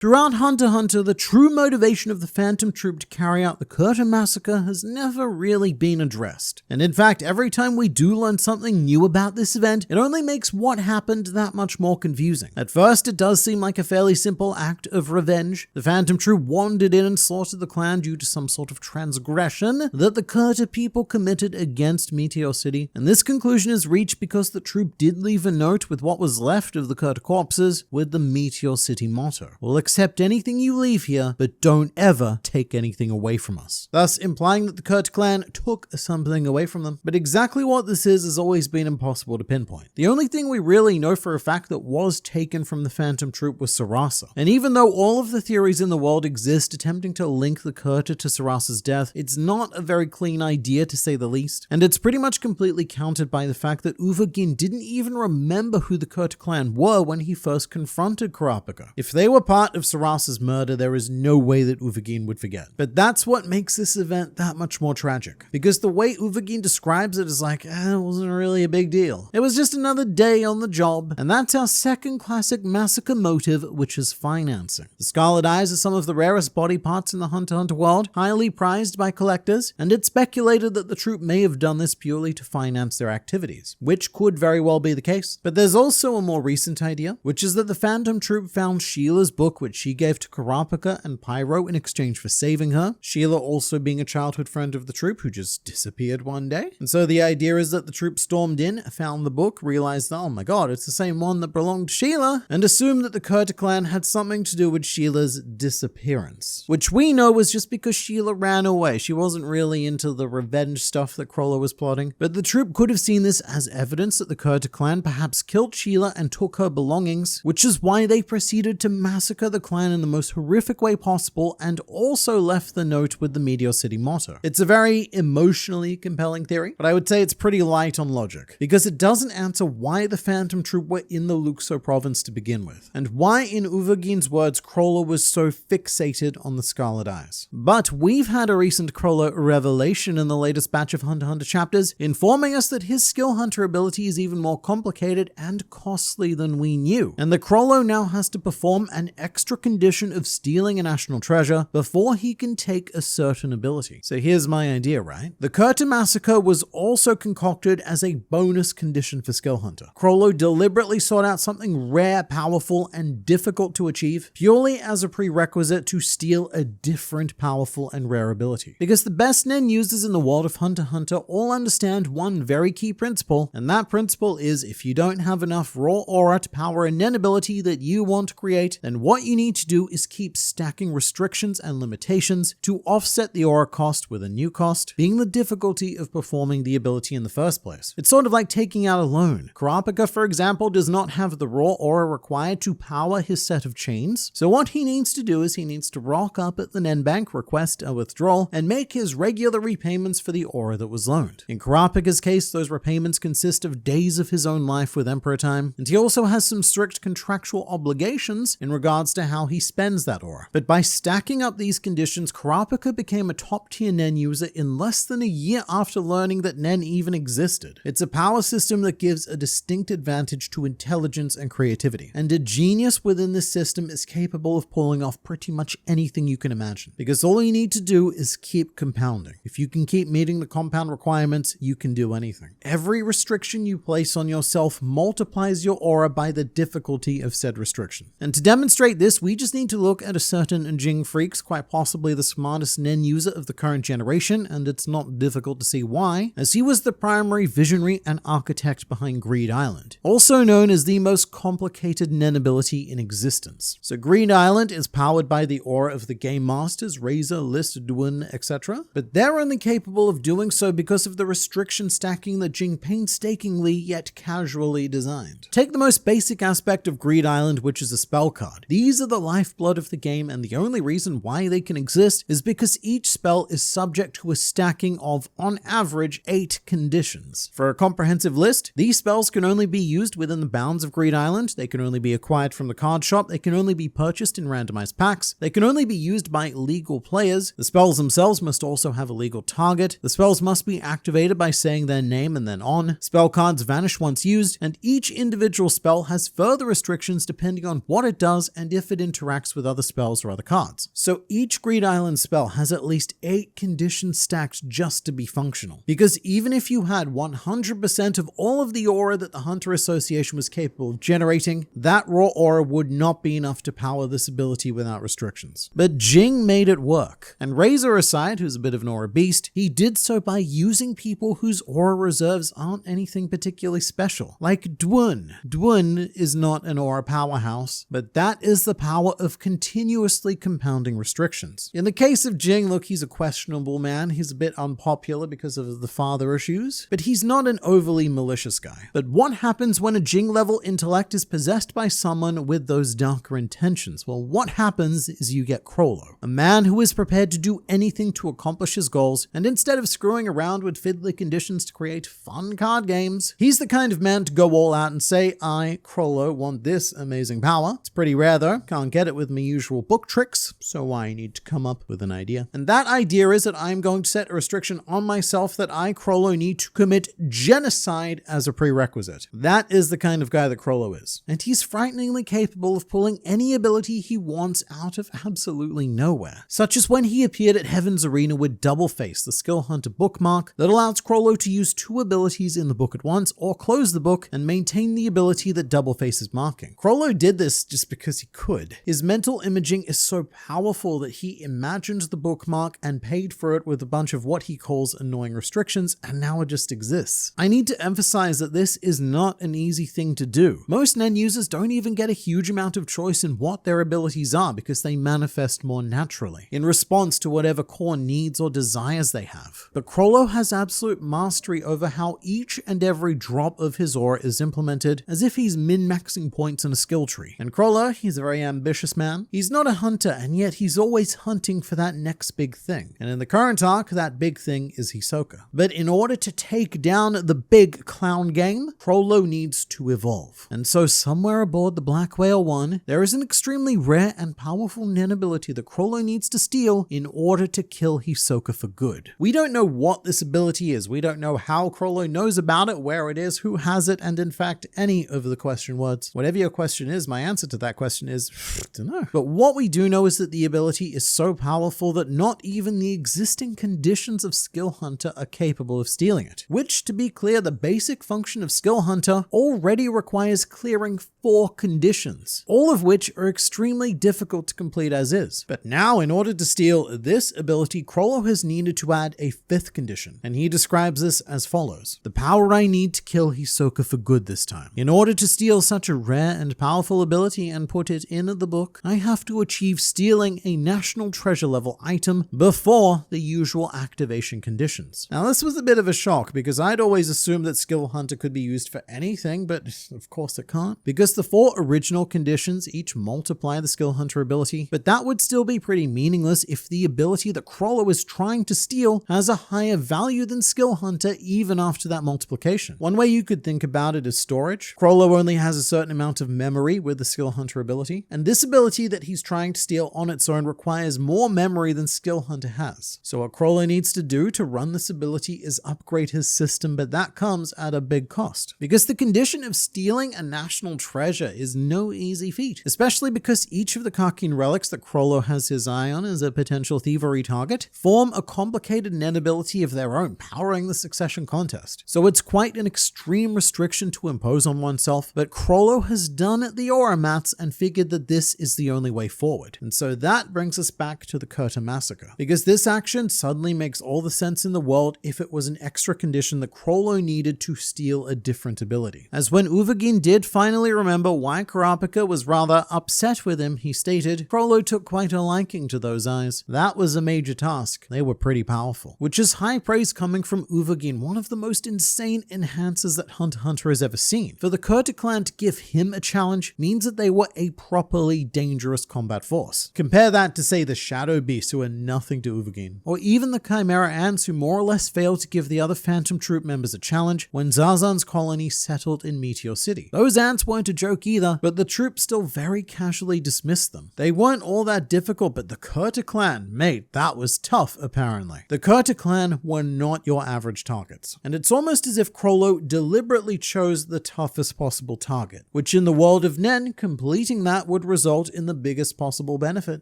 Throughout Hunter x Hunter, the true motivation of the Phantom Troop to carry out the Kurta massacre has never really been addressed. And in fact, every time we do learn something new about this event, it only makes what happened that much more confusing. At first, it does seem like a fairly simple act of revenge. The Phantom Troop wandered in and slaughtered the clan due to some sort of transgression that the Kurta people committed against Meteor City, and this conclusion is reached because the troop did leave a note with what was left of the Kurta corpses with the Meteor City motto: "We'll accept anything you leave here, but don't ever take anything away from us," thus implying that the Kurta clan took something away from them. But exactly what this is has always been impossible to pinpoint. The only thing we really know for a fact that was taken from the Phantom Troop was Sarasa, and even though all of the theories in the world exist attempting to link the Kurta to Sarasa's death, it's not a very clean idea to say the least, and it's pretty much completely countered by the fact that Uvogin didn't even remember who the Kurta clan were when he first confronted Kurapika. If they were part of Sarasa's murder, there is no way that Uvogin would forget. But that's what makes this event that much more tragic, because the way Uvogin describes it is like, it wasn't really a big deal. It was just another day on the job, and that's our second classic massacre motive, which is financing. The Scarlet Eyes are some of the rarest body parts in the Hunter x Hunter world, highly prized by collectors, and it's speculated that the troop may have done this purely to finance their activities, which could very well be the case. But there's also a more recent idea, which is that the Phantom Troop found Sheila's book, which she gave to Kurapika and Pyro in exchange for saving her, Sheila also being a childhood friend of the troop who just disappeared one day. And so the idea is that the troop stormed in, found the book, realized that, oh my god, it's the same one that belonged to Sheila, and assumed that the Kurta clan had something to do with Sheila's disappearance. Which we know was just because Sheila ran away. She wasn't really into the revenge stuff that Chrollo was plotting. But the troop could have seen this as evidence that the Kurta clan perhaps killed Sheila and took her belongings, which is why they proceeded to massacre the clan in the most horrific way possible, and also left the note with the Meteor City motto. It's a very emotionally compelling theory, but I would say it's pretty light on logic, because it doesn't answer why the Phantom Troop were in the Luxo province to begin with, and why, in Uvogin's words, Chrollo was so fixated on the Scarlet Eyes. But we've had a recent Chrollo revelation in the latest batch of Hunter x Hunter chapters, informing us that his skill hunter ability is even more complicated and costly than we knew, and that Chrollo now has to perform an extra condition of stealing a national treasure before he can take a certain ability. So here's my idea, right? The Kurta massacre was also concocted as a bonus condition for Skill Hunter. Chrollo deliberately sought out something rare, powerful, and difficult to achieve, purely as a prerequisite to steal a different powerful and rare ability. Because the best Nen users in the world of Hunter x Hunter all understand one very key principle, and that principle is if you don't have enough raw aura to power a Nen ability that you want to create, then what you need to do is keep stacking restrictions and limitations to offset the aura cost with a new cost, being the difficulty of performing the ability in the first place. It's sort of like taking out a loan. Kurapika, for example, does not have the raw aura required to power his set of chains, so what he needs to do is he needs to rock up at the Nen Bank, request a withdrawal, and make his regular repayments for the aura that was loaned. In Kurapika's case, those repayments consist of days of his own life with Emperor Time, and he also has some strict contractual obligations in regards to how he spends that aura. But by stacking up these conditions, Kurapika became a top-tier Nen user in less than a year after learning that Nen even existed. It's a power system that gives a distinct advantage to intelligence and creativity, and a genius within this system is capable of pulling off pretty much anything you can imagine, because all you need to do is keep compounding. If you can keep meeting the compound requirements, you can do anything. Every restriction you place on yourself multiplies your aura by the difficulty of said restriction. And to demonstrate this, we just need to look at a certain Jing Freaks, quite possibly the smartest Nen user of the current generation, and it's not difficult to see why, as he was the primary visionary and architect behind Greed Island, also known as the most complicated Nen ability in existence. So Greed Island is powered by the aura of the Game Masters, Razor, List, Dwin, etc., but they're only capable of doing so because of the restriction stacking that Jing painstakingly yet casually designed. Take the most basic aspect of Greed Island, which is a spell card. These are the lifeblood of the game, and the only reason why they can exist is because each spell is subject to a stacking of, on average, 8 conditions. For a comprehensive list, these spells can only be used within the bounds of Greed Island, they can only be acquired from the card shop, they can only be purchased in randomized packs, they can only be used by legal players, the spells themselves must also have a legal target, the spells must be activated by saying their name and then on, spell cards vanish once used, and each individual spell has further restrictions depending on what it does and if if it interacts with other spells or other cards. So each Greed Island spell has at least 8 conditions stacked just to be functional. Because even if you had 100% of all of the aura that the Hunter Association was capable of generating, that raw aura would not be enough to power this ability without restrictions. But Jing made it work. And Razor aside, who's a bit of an aura beast, he did so by using people whose aura reserves aren't anything particularly special. Like Dwun. Dwun is not an aura powerhouse, but that is the power of continuously compounding restrictions. In the case of Jing, look, he's a questionable man. He's a bit unpopular because of the father issues, but he's not an overly malicious guy. But what happens when a Jing level intellect is possessed by someone with those darker intentions? Well, what happens is you get Chrollo, a man who is prepared to do anything to accomplish his goals, and instead of screwing around with fiddly conditions to create fun card games, he's the kind of man to go all out and say, I, Chrollo, want this amazing power. It's pretty rare though, can't get it with my usual book tricks, so I need to come up with an idea. And that idea is that I'm going to set a restriction on myself that I, Chrollo, need to commit genocide as a prerequisite. That is the kind of guy that Chrollo is. And he's frighteningly capable of pulling any ability he wants out of absolutely nowhere. Such as when he appeared at Heaven's Arena with Double Face, the Skill Hunter bookmark that allows Chrollo to use 2 abilities in the book at once, or close the book and maintain the ability that Double Face is marking. Chrollo did this just because he could. His mental imaging is so powerful that he imagined the bookmark and paid for it with a bunch of what he calls annoying restrictions, and now it just exists. I need to emphasize that this is not an easy thing to do. Most Nen users don't even get a huge amount of choice in what their abilities are because they manifest more naturally, in response to whatever core needs or desires they have. But Chrollo has absolute mastery over how each and every drop of his aura is implemented, as if he's min-maxing points in a skill tree. And Chrollo, he's a very ambitious man. He's not a hunter, and yet he's always hunting for that next big thing. And in the current arc, that big thing is Hisoka. But in order to take down the big clown game, Chrollo needs to evolve. And so somewhere aboard the Black Whale 1, there is an extremely rare and powerful Nen ability that Chrollo needs to steal in order to kill Hisoka for good. We don't know what this ability is. We don't know how Chrollo knows about it, where it is, who has it, and in fact, any of the question words. Whatever your question is, my answer to that question is, I don't know. But what we do know is that the ability is so powerful that not even the existing conditions of Skill Hunter are capable of stealing it. Which, to be clear, the basic function of Skill Hunter already requires clearing 4 conditions, all of which are extremely difficult to complete as is. But now, in order to steal this ability, Chrollo has needed to add a 5th condition, and he describes this as follows. The power I need to kill Hisoka for good this time. In order to steal such a rare and powerful ability and put it in the book, I have to achieve stealing a national treasure level item before the usual activation conditions. Now this was a bit of a shock because I'd always assumed that Skill Hunter could be used for anything, but of course it can't. Because the 4 original conditions each multiply the Skill Hunter ability, but that would still be pretty meaningless if the ability that Chrollo is trying to steal has a higher value than Skill Hunter even after that multiplication. One way you could think about it is storage. Chrollo only has a certain amount of memory with the Skill Hunter ability, and this ability that he's trying to steal on its own requires more memory than Skill Hunter has. So what Chrollo needs to do to run this ability is upgrade his system, but that comes at a big cost. Because the condition of stealing a national treasure is no easy feat, especially because each of the Karkin relics that Chrollo has his eye on as a potential thievery target form a complicated Nen ability of their own, powering the succession contest. So it's quite an extreme restriction to impose on oneself, but Chrollo has done the aura maths and figured that this is the only way forward. And so that brings us back to the Kurta Massacre, because this action suddenly makes all the sense in the world if it was an extra condition that Chrollo needed to steal a different ability. As when Uvagin did finally remember why Kurapika was rather upset with him, he stated, Chrollo took quite a liking to those eyes. That was a major task. They were pretty powerful. Which is high praise coming from Uvagin, one of the most insane enhancers that Hunter x Hunter has ever seen. For the Kurta clan to give him a challenge means that they were a properly dangerous combat force. Compare that to, say, the Shadow Beasts, who are nothing to Uvagin, or even the Chimera Ants, who more or less failed to give the other Phantom Troop members a challenge when Zazan's colony settled in Meteor City. Those ants weren't a joke either, but the troop still very casually dismissed them. They weren't all that difficult, but the Kurta clan, mate, that was tough apparently. The Kurta clan were not your average targets, and it's almost as if Chrollo deliberately chose the toughest possible target, which in the world of Nen, completing that would would result in the biggest possible benefit.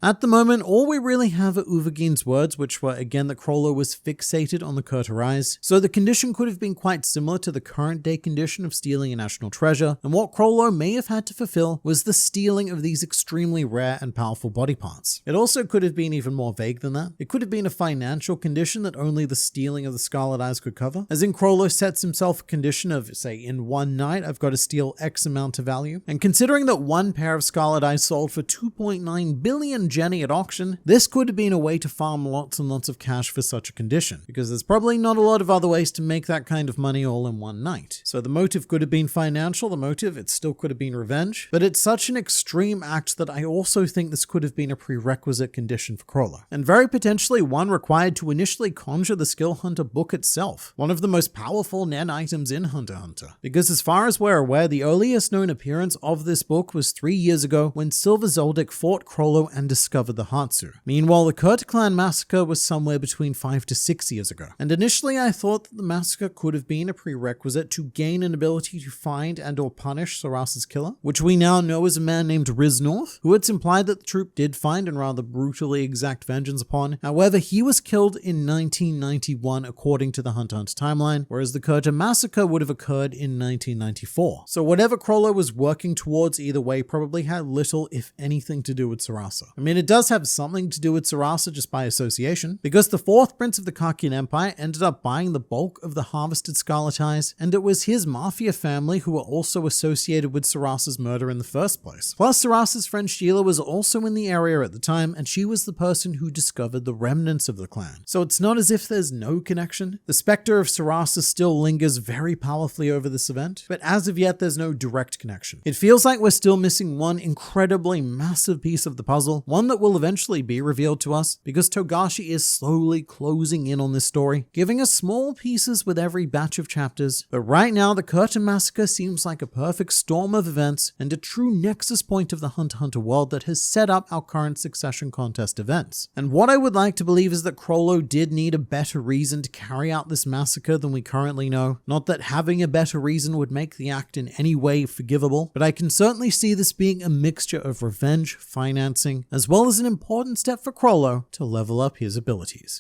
At the moment, all we really have are Uvergin's words, which were again that Chrollo was fixated on the Kurta rise, so the condition could have been quite similar to the current day condition of stealing a national treasure, and what Chrollo may have had to fulfill was the stealing of these extremely rare and powerful body parts. It also could have been even more vague than that. It could have been a financial condition that only the stealing of the Scarlet Eyes could cover, as in Chrollo sets himself a condition of, say, in one night I've got to steal X amount of value, and considering that one pair of Scarlet Eyes sold for 2.9 billion Jenny at auction, this could have been a way to farm lots and lots of cash for such a condition, because there's probably not a lot of other ways to make that kind of money all in one night. So the motive could have been financial, the motive, it still could have been revenge, but it's such an extreme act that I also think this could have been a prerequisite condition for Chrollo, and very potentially one required to initially conjure the Skill Hunter book itself, one of the most powerful Nen items in Hunter x Hunter, because as far as we're aware, the earliest known appearance of this book was 3 years ago when Silver Zoldyck fought Chrollo and discovered the Hatsu. Meanwhile, the Kurta clan massacre was somewhere between 5 to 6 years ago, and initially I thought that the massacre could have been a prerequisite to gain an ability to find and or punish Saras's killer, which we now know is a man named Riz North, who it's implied that the troop did find and rather brutally exact vengeance upon. However, he was killed in 1991 according to the Hunter x Hunter timeline, whereas the Kurta massacre would have occurred in 1994. So whatever Chrollo was working towards either way probably had little, if anything, to do with Sarasa. I mean, it does have something to do with Sarasa just by association, because the fourth prince of the Kakian Empire ended up buying the bulk of the harvested Scarlet Eyes, and it was his mafia family who were also associated with Sarasa's murder in the first place. Plus, Sarasa's friend Sheila was also in the area at the time, and she was the person who discovered the remnants of the clan. So it's not as if there's no connection. The specter of Sarasa still lingers very powerfully over this event, but as of yet there's no direct connection. It feels like we're still missing one incredibly massive piece of the puzzle, one that will eventually be revealed to us, because Togashi is slowly closing in on this story, giving us small pieces with every batch of chapters. But right now, the Kurta massacre seems like a perfect storm of events and a true nexus point of the Hunter x Hunter world that has set up our current succession contest events. And what I would like to believe is that Chrollo did need a better reason to carry out this massacre than we currently know. Not that having a better reason would make the act in any way forgivable, but I can certainly see this being a mixture of revenge, financing, as well as an important step for Chrollo to level up his abilities.